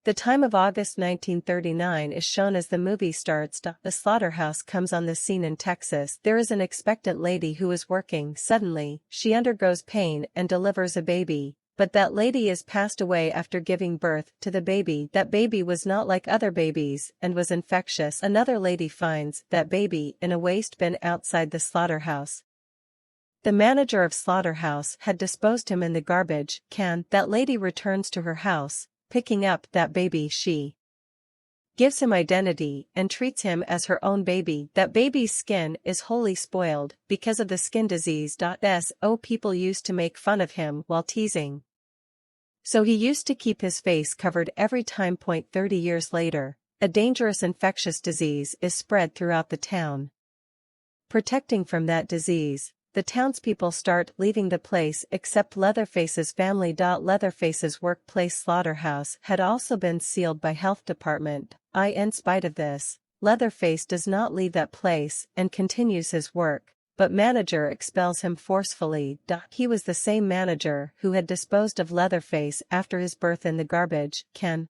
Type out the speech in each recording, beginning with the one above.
The time of August 1939 is shown as the movie starts. The slaughterhouse comes on the scene in Texas. There is an expectant lady who is working. Suddenly, she undergoes pain and delivers a baby, but that lady is passed away after giving birth to the baby. That baby was not like other babies and was infectious. Another lady finds that baby in a waste bin outside the slaughterhouse. The manager of slaughterhouse had disposed him in the garbage can. That lady returns to her house. Picking up that baby, she gives him identity and treats him as her own baby. That baby's skin is wholly spoiled because of the skin disease. So people used to make fun of him while teasing. So he used to keep his face covered every time. 30 years later, a dangerous infectious disease is spread throughout the town. Protecting from that disease, the townspeople start leaving the place except Leatherface's family. Leatherface's workplace slaughterhouse had also been sealed by health department. In spite of this, Leatherface does not leave that place and continues his work, but manager expels him forcefully. He was the same manager who had disposed of Leatherface after his birth in the garbage can.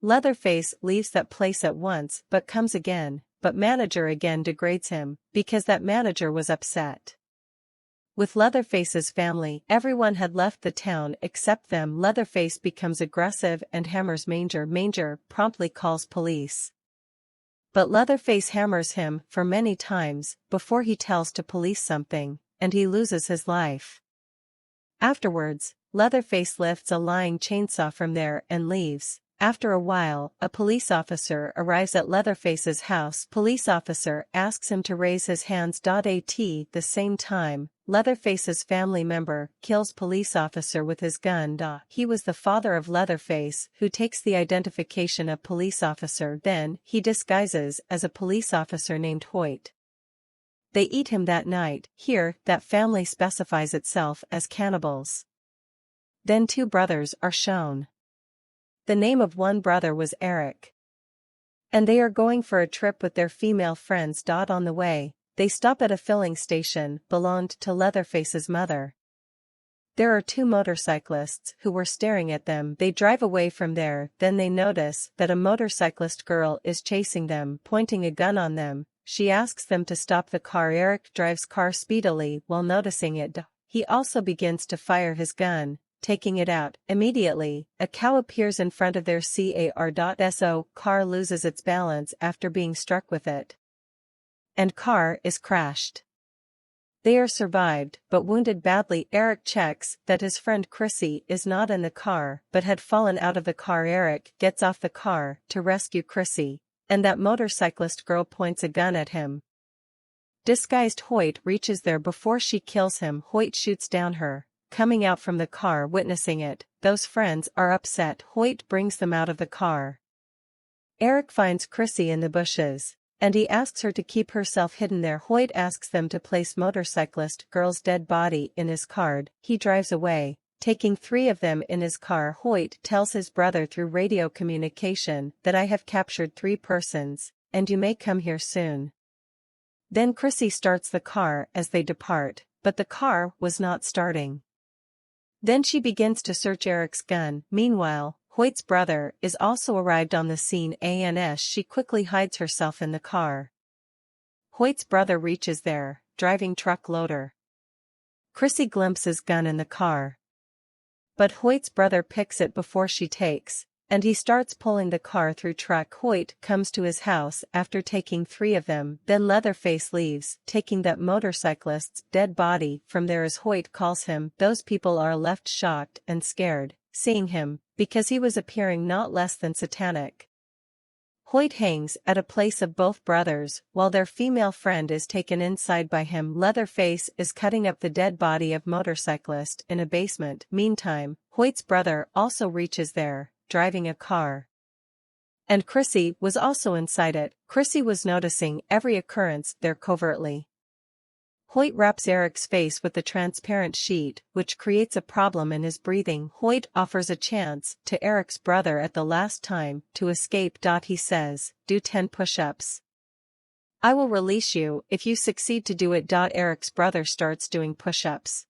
Leatherface leaves that place at once but comes again, but manager again degrades him because that manager was upset with Leatherface's family. Everyone had left the town except them. Leatherface becomes aggressive and hammers Manger. Manger promptly calls police, but Leatherface hammers him for many times before he tells to police something, and he loses his life. Afterwards, Leatherface lifts a lying chainsaw from there and leaves. After a while, a police officer arrives at Leatherface's house. Police officer asks him to raise his hands. At the same time, Leatherface's family member kills police officer with his gun. He was the father of Leatherface, who takes the identification of police officer. Then, he disguises as a police officer named Hoyt. They eat him that night. Here, that family specifies itself as cannibals. Then two brothers are shown. The name of one brother was Eric, and they are going for a trip with their female friends. On the way, they stop at a filling station belonged to Leatherface's mother. There are two motorcyclists who were staring at them. They drive away from there. Then they notice that a motorcyclist girl is chasing them, pointing a gun on them. She asks them to stop the car. Eric drives car speedily. While noticing it, he also begins to fire his gun, taking it out. Immediately, a cow appears in front of their car. Car loses its balance after being struck with it, and car is crashed. They are survived, but wounded badly. Eric checks that his friend Chrissy is not in the car but had fallen out of the car. Eric gets off the car to rescue Chrissy, and that motorcyclist girl points a gun at him. Disguised Hoyt reaches there before she kills him. Hoyt shoots down her, coming out from the car. Witnessing it, those friends are upset. Hoyt brings them out of the car. Eric finds Chrissy in the bushes, and he asks her to keep herself hidden there. Hoyt asks them to place motorcyclist girl's dead body in his car. He drives away, taking 3 of them in his car. Hoyt tells his brother through radio communication that I have captured 3 persons, and you may come here soon. Then Chrissy starts the car as they depart, but the car was not starting. Then she begins to search Eric's gun. Meanwhile, Hoyt's brother is also arrived on the scene. She quickly hides herself in the car. Hoyt's brother reaches there, driving truck loader. Chrissy glimpses gun in the car, but Hoyt's brother picks it before she takes, and he starts pulling the car through truck. Hoyt comes to his house after taking 3 of them. Then Leatherface leaves, taking that motorcyclist's dead body from there. As Hoyt calls him, those people are left shocked and scared, seeing him, because he was appearing not less than satanic. Hoyt hangs at a place of both brothers, while their female friend is taken inside by him. Leatherface is cutting up the dead body of motorcyclist in a basement. Meantime, Hoyt's brother also reaches there, driving a car, and Chrissy was also inside it. Chrissy was noticing every occurrence there covertly. Hoyt wraps Eric's face with the transparent sheet, which creates a problem in his breathing. Hoyt offers a chance to Eric's brother at the last time to escape. He says, do 10 push-ups. I will release you if you succeed to do it. Eric's brother starts doing push-ups,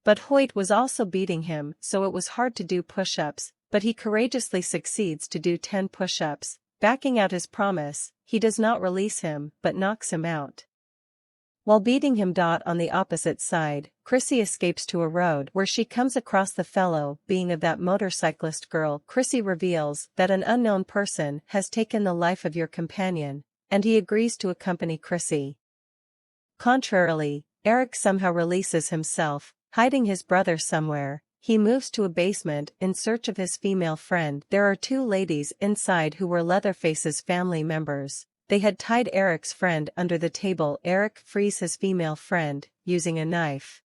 but Hoyt was also beating him, so it was hard to do push-ups. but he courageously succeeds to do 10 push-ups. Backing out his promise, he does not release him but knocks him out. While beating him on the opposite side, Chrissy escapes to a road where she comes across the fellow being of that motorcyclist girl. Chrissy reveals that an unknown person has taken the life of your companion, and he agrees to accompany Chrissy. Contrarily, Eric somehow releases himself, hiding his brother somewhere. He moves to a basement in search of his female friend. There are 2 ladies inside who were Leatherface's family members. They had tied Eric's friend under the table. Eric frees his female friend, using a knife.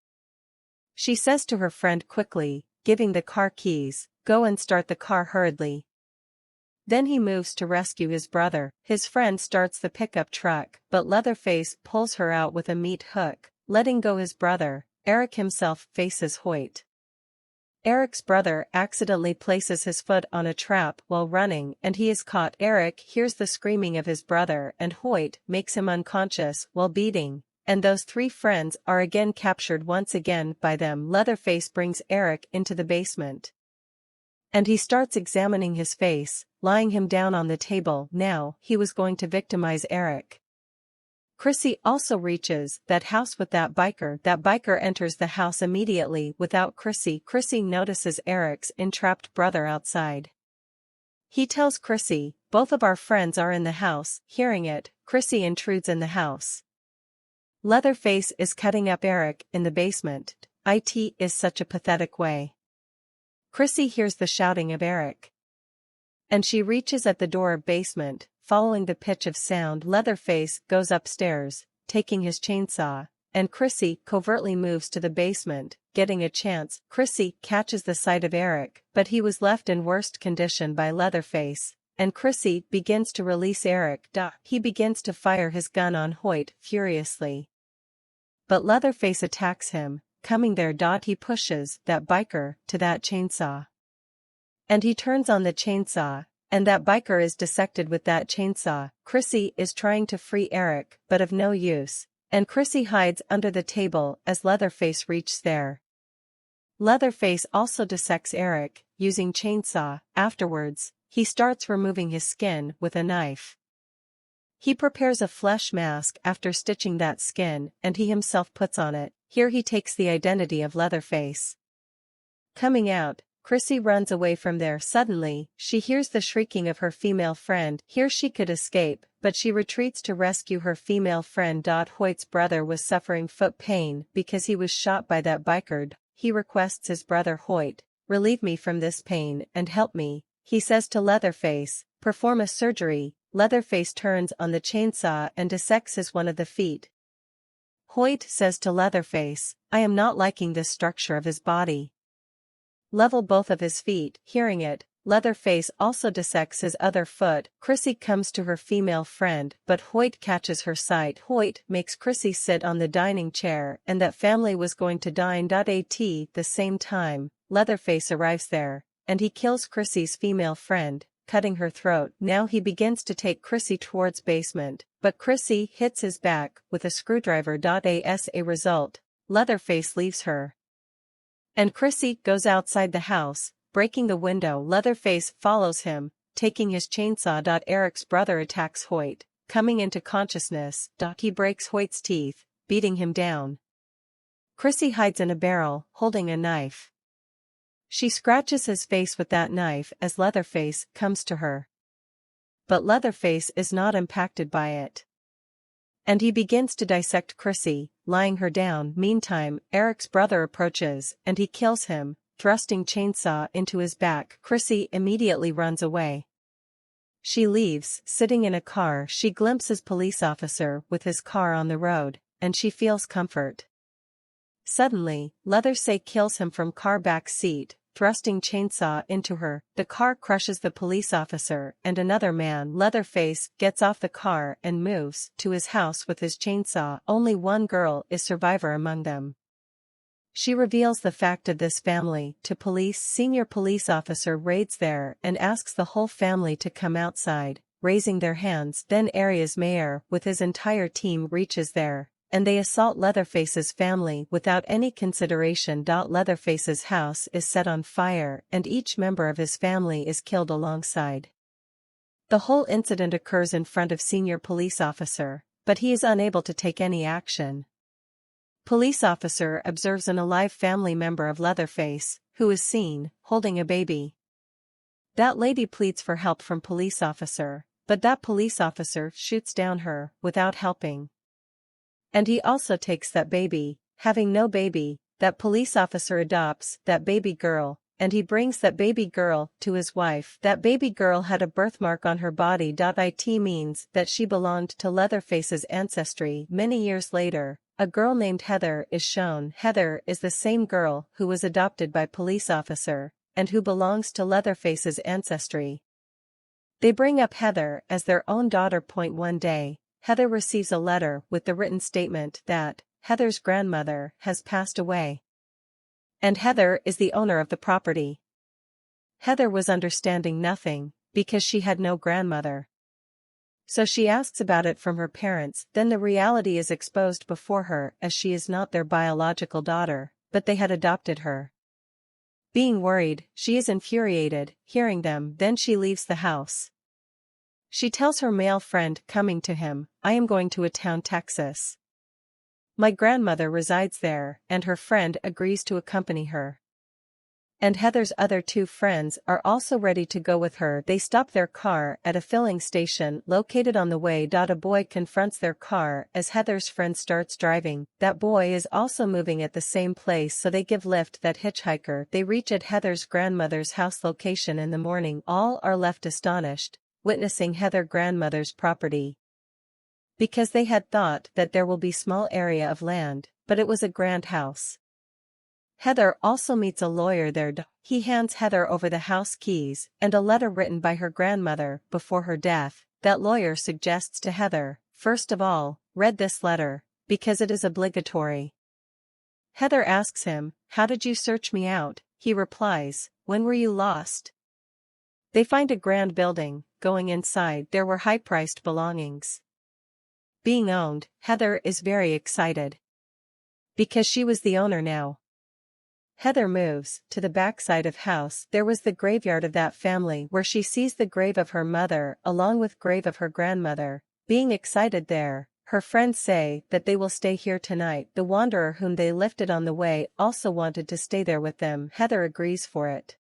She says to her friend quickly, giving the car keys, "Go and start the car hurriedly." Then he moves to rescue his brother. His friend starts the pickup truck, but Leatherface pulls her out with a meat hook, letting go his brother. Eric himself faces Hoyt. Eric's brother accidentally places his foot on a trap while running and he is caught. Eric hears the screaming of his brother and Hoyt makes him unconscious while beating, and those 3 friends are again captured once again by them. Leatherface brings Eric into the basement, and he starts examining his face, lying him down on the table. Now he was going to victimize Eric. Chrissy also reaches that house with that biker. That biker enters the house immediately without Chrissy. Chrissy notices Eric's entrapped brother outside. He tells Chrissy, "Both of our friends are in the house." Hearing it, Chrissy intrudes in the house. Leatherface is cutting up Eric in the basement. It is such a pathetic way. Chrissy hears the shouting of Eric, and she reaches at the door of basement. Following the pitch of sound, Leatherface goes upstairs, taking his chainsaw, and Chrissy covertly moves to the basement, getting a chance. Chrissy catches the sight of Eric, but he was left in worst condition by Leatherface, and Chrissy begins to release Eric. He begins to fire his gun on Hoyt furiously, but Leatherface attacks him. Coming there, he pushes that biker to that chainsaw, and he turns on the chainsaw, and that biker is dissected with that chainsaw. Chrissy is trying to free Eric, but of no use, and Chrissy hides under the table as Leatherface reaches there. Leatherface also dissects Eric, using chainsaw. Afterwards, he starts removing his skin with a knife. He prepares a flesh mask after stitching that skin, and he himself puts on it. Here he takes the identity of Leatherface. Coming out, Chrissy runs away from there. Suddenly, she hears the shrieking of her female friend. Here she could escape, but she retreats to rescue her female friend. Hoyt's brother was suffering foot pain because he was shot by that biker. He requests his brother Hoyt, "Relieve me from this pain and help me." He says to Leatherface, "Perform a surgery." Leatherface turns on the chainsaw and dissects his one of the feet. Hoyt says to Leatherface, "I am not liking this structure of his body. Level both of his feet." Hearing it, Leatherface also dissects his other foot. Chrissy comes to her female friend, but Hoyt catches her sight. Hoyt makes Chrissy sit on the dining chair, and that family was going to dine. At the same time, Leatherface arrives there, and he kills Chrissy's female friend, cutting her throat. Now he begins to take Chrissy towards basement, but Chrissy hits his back with a screwdriver. As a result, Leatherface leaves her, and Chrissy goes outside the house, breaking the window. Leatherface follows him, taking his chainsaw. Eric's brother attacks Hoyt, coming into consciousness. He breaks Hoyt's teeth, beating him down. Chrissy hides in a barrel, holding a knife. She scratches his face with that knife as Leatherface comes to her, but Leatherface is not impacted by it, and he begins to dissect Chrissy, lying her down. Meantime, Eric's brother approaches, and he kills him, thrusting chainsaw into his back. Chrissy immediately runs away. She leaves. Sitting in a car, she glimpses police officer with his car on the road, and she feels comfort. Suddenly, Leatherface kills him from car back seat, thrusting chainsaw into her. The car crushes the police officer and another man. Leatherface gets off the car and moves to his house with his chainsaw. Only one girl is survivor among them. She reveals the fact of this family to police. Senior police officer raids there and asks the whole family to come outside, raising their hands. Then area's mayor with his entire team reaches there, and they assault Leatherface's family without any consideration. Leatherface's house is set on fire and each member of his family is killed alongside. The whole incident occurs in front of senior police officer, but he is unable to take any action. Police officer observes an alive family member of Leatherface, who is seen holding a baby. That lady pleads for help from police officer, but that police officer shoots down her without helping. And he also takes that baby. Having no baby, that police officer adopts that baby girl, and he brings that baby girl to his wife. That baby girl had a birthmark on her body. It means that she belonged to Leatherface's ancestry. Many years later, a girl named Heather is shown. Heather is the same girl who was adopted by police officer, and who belongs to Leatherface's ancestry. They bring up Heather as their own daughter. One day, Heather receives a letter with the written statement that Heather's grandmother has passed away. And Heather is the owner of the property. Heather was understanding nothing, because she had no grandmother. So she asks about it from her parents. Then the reality is exposed before her, as she is not their biological daughter, but they had adopted her. Being worried, she is infuriated, hearing them. Then she leaves the house. She tells her male friend coming to him, "I am going to a town, Texas. My grandmother resides there," and her friend agrees to accompany her. And Heather's other two friends are also ready to go with her. They stop their car at a filling station located on the way. A boy confronts their car as Heather's friend starts driving. That boy is also moving at the same place, so they give lift that hitchhiker. They reach at Heather's grandmother's house location in the morning. All are left astonished, witnessing Heather grandmother's property. Because they had thought that there will be small area of land, but it was a grand house. Heather also meets a lawyer there. He hands Heather over the house keys and a letter written by her grandmother before her death. That lawyer suggests to Heather, first of all, read this letter, because it is obligatory. Heather asks him, "How did you search me out?" He replies, "When were you lost?" They find a grand building. Going inside, there were high-priced belongings being owned. Heather is very excited, because she was the owner now. Heather moves to the backside of house. There was the graveyard of that family, where she sees the grave of her mother along with grave of her grandmother. Being excited there, her friends say that they will stay here tonight. The wanderer whom they lifted on the way also wanted to stay there with them. Heather agrees for it.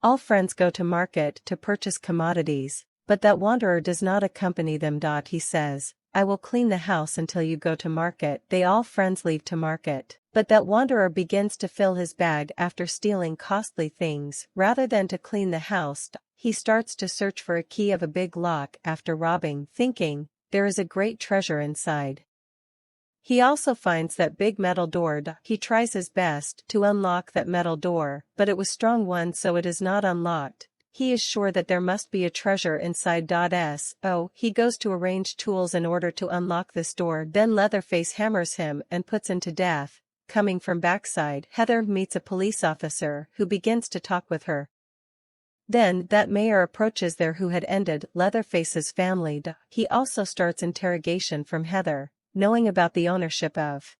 All friends go to market to purchase commodities, but that wanderer does not accompany them. He says, "I will clean the house until you go to market." They all friends leave to market, but that wanderer begins to fill his bag after stealing costly things. Rather than to clean the house, he starts to search for a key of a big lock after robbing, thinking there is a great treasure inside. He also finds that big metal door. He tries his best to unlock that metal door, but it was strong one, so it is not unlocked. He is sure that there must be a treasure inside. He goes to arrange tools in order to unlock this door. Then Leatherface hammers him and puts him to death. Coming from backside, Heather meets a police officer who begins to talk with her. Then that mayor approaches there who had ended Leatherface's family. He also starts interrogation from Heather, knowing about the ownership of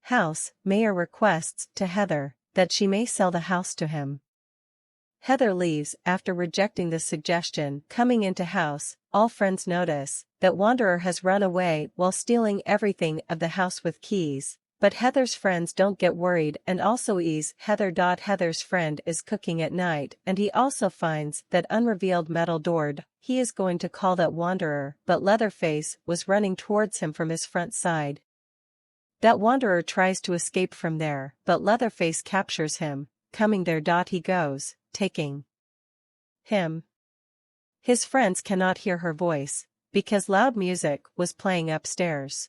house. Mayor requests to Heather that she may sell the house to him. Heather leaves after rejecting the suggestion. Coming into house, all friends notice that wanderer has run away while stealing everything of the house with keys, but Heather's friends don't get worried and also ease Heather. Heather's friend is cooking at night and he also finds that unrevealed metal door. He is going to call that wanderer, but Leatherface was running towards him from his front side. That wanderer tries to escape from there, but Leatherface captures him. Coming there. He goes, taking him. His friends cannot hear her voice, because loud music was playing upstairs.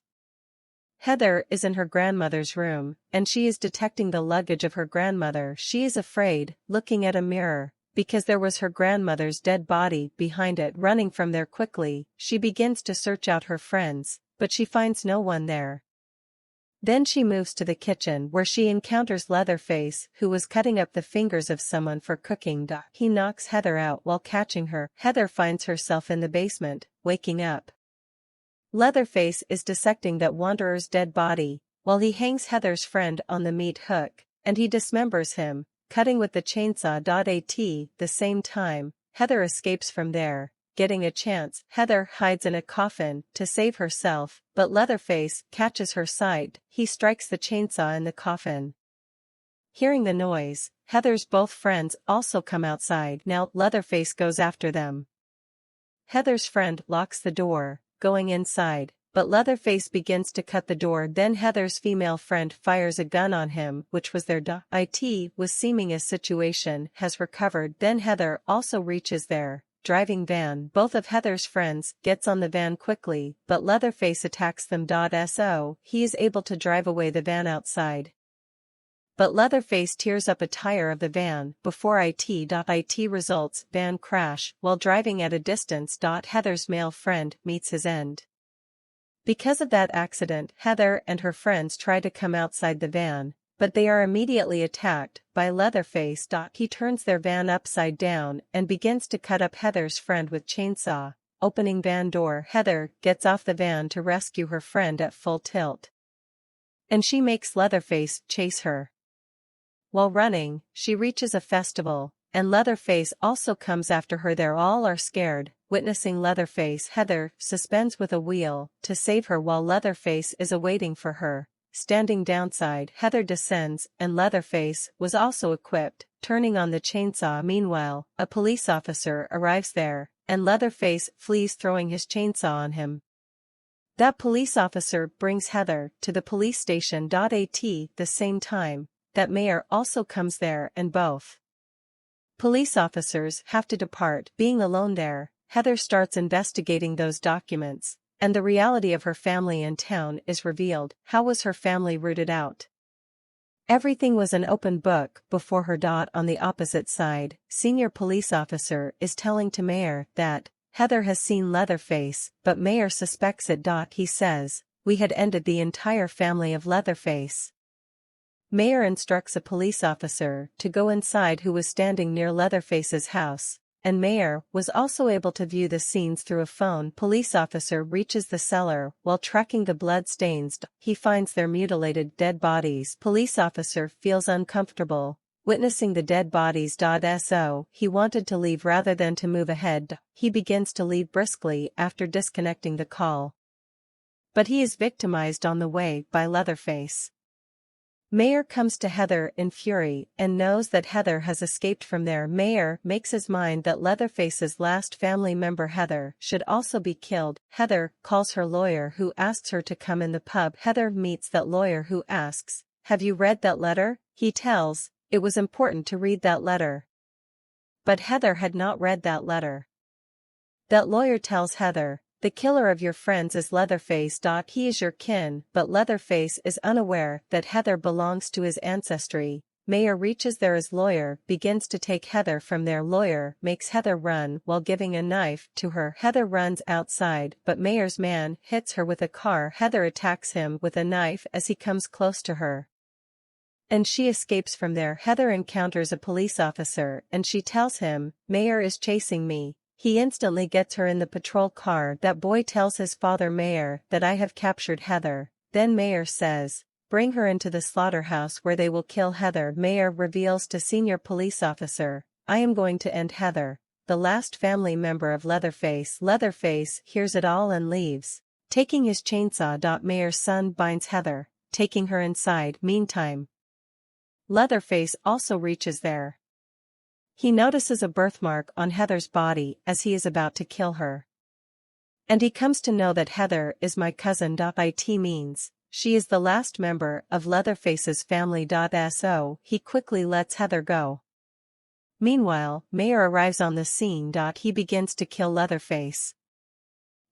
Heather is in her grandmother's room, and she is detecting the luggage of her grandmother. She is afraid, looking at a mirror, because there was her grandmother's dead body behind it. Running from there quickly, she begins to search out her friends, but she finds no one there. Then she moves to the kitchen where she encounters Leatherface, who was cutting up the fingers of someone for cooking. He knocks Heather out while catching her. Heather finds herself in the basement, waking up. Leatherface is dissecting that wanderer's dead body, while he hangs Heather's friend on the meat hook, and he dismembers him, cutting with the chainsaw. At the same time, Heather escapes from there. Getting a chance, Heather hides in a coffin to save herself, but Leatherface catches her sight. He strikes the chainsaw in the coffin. Hearing the noise, Heather's both friends also come outside. Now Leatherface goes after them. Heather's friend locks the door, going inside, but Leatherface begins to cut the door. Then Heather's female friend fires a gun on him, which was their it was seeming a situation has recovered. Then Heather also reaches their driving van. Both of Heather's friends gets on the van quickly, but Leatherface attacks them. So he is able to drive away the van outside. But Leatherface tears up a tire of the van before it results van crash. While driving at a distance. Heather's male friend meets his end. Because of that accident, Heather and her friends try to come outside the van, but they are immediately attacked by Leatherface. He turns their van upside down and begins to cut up Heather's friend with chainsaw. Opening van door, Heather gets off the van to rescue her friend at full tilt, and she makes Leatherface chase her. While running, she reaches a festival, and Leatherface also comes after her. They all are scared. Witnessing Leatherface, Heather suspends with a wheel to save her while Leatherface is awaiting for her. Standing downside, Heather descends, and Leatherface was also equipped, turning on the chainsaw. Meanwhile, a police officer arrives there, and Leatherface flees, throwing his chainsaw on him. That police officer brings Heather to the police station. At the same time, that mayor also comes there, and both police officers have to depart. Being alone there, Heather starts investigating those documents, and the reality of her family in town is revealed. How was her family rooted out? Everything was an open book before her. On the opposite side, senior police officer is telling to Mayor that Heather has seen Leatherface, but Mayor suspects it. He says, "We had ended the entire family of Leatherface." Mayor instructs a police officer to go inside who was standing near Leatherface's house, and Mayor was also able to view the scenes through a phone. Police officer reaches the cellar while tracking the blood stains. He finds their mutilated dead bodies. Police officer feels uncomfortable witnessing the dead bodies. So he wanted to leave rather than to move ahead. He begins to leave briskly after disconnecting the call, but he is victimized on the way by Leatherface. Mayor comes to Heather in fury and knows that Heather has escaped from there. Mayor makes his mind that Leatherface's last family member Heather should also be killed. Heather calls her lawyer, who asks her to come in the pub. Heather meets that lawyer, who asks, "Have you read that letter?" He tells, it was important to read that letter. But Heather had not read that letter. That lawyer tells Heather, "The killer of your friends is Leatherface. He is your kin," but Leatherface is unaware that Heather belongs to his ancestry. Mayor reaches there. His lawyer begins to take Heather from there. Lawyer makes Heather run while giving a knife to her. Heather runs outside, but Mayor's man hits her with a car. Heather attacks him with a knife as he comes close to her, and she escapes from there. Heather encounters a police officer and she tells him, "Mayor is chasing me." He instantly gets her in the patrol car. That boy tells his father, Mayor, that I have captured Heather. Then Mayor says, "Bring her into the slaughterhouse where they will kill Heather." Mayor reveals to senior police officer, "I am going to end Heather, the last family member of Leatherface." Leatherface hears it all and leaves, taking his chainsaw. Mayor's son binds Heather, taking her inside. Meantime, Leatherface also reaches there. He notices a birthmark on Heather's body as he is about to kill her, and he comes to know that Heather is my cousin. It means she is the last member of Leatherface's family. So he quickly lets Heather go. Meanwhile, Mayor arrives on the scene. He begins to kill Leatherface.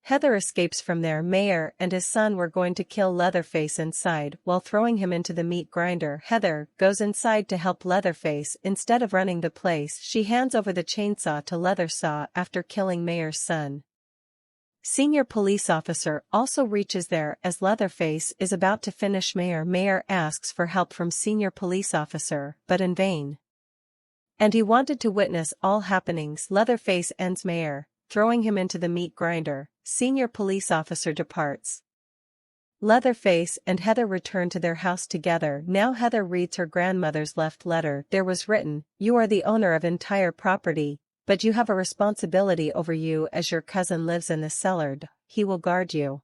Heather escapes from there. Mayor and his son were going to kill Leatherface inside while throwing him into the meat grinder. Heather goes inside to help Leatherface. Instead of running the place, she hands over the chainsaw to Leathersaw after killing Mayor's son. Senior police officer also reaches there as Leatherface is about to finish Mayor. Mayor asks for help from senior police officer, but in vain, and he wanted to witness all happenings. Leatherface ends Mayor, throwing him into the meat grinder. Senior police officer departs. Leatherface and Heather return to their house together. Now Heather reads her grandmother's left letter. There was written, "You are the owner of entire property, but you have a responsibility over you as your cousin lives in the cellar. He will guard you.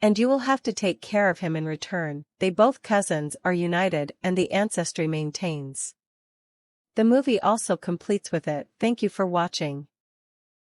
And you will have to take care of him in return." They both cousins are united and the ancestry maintains. The movie also completes with it. Thank you for watching.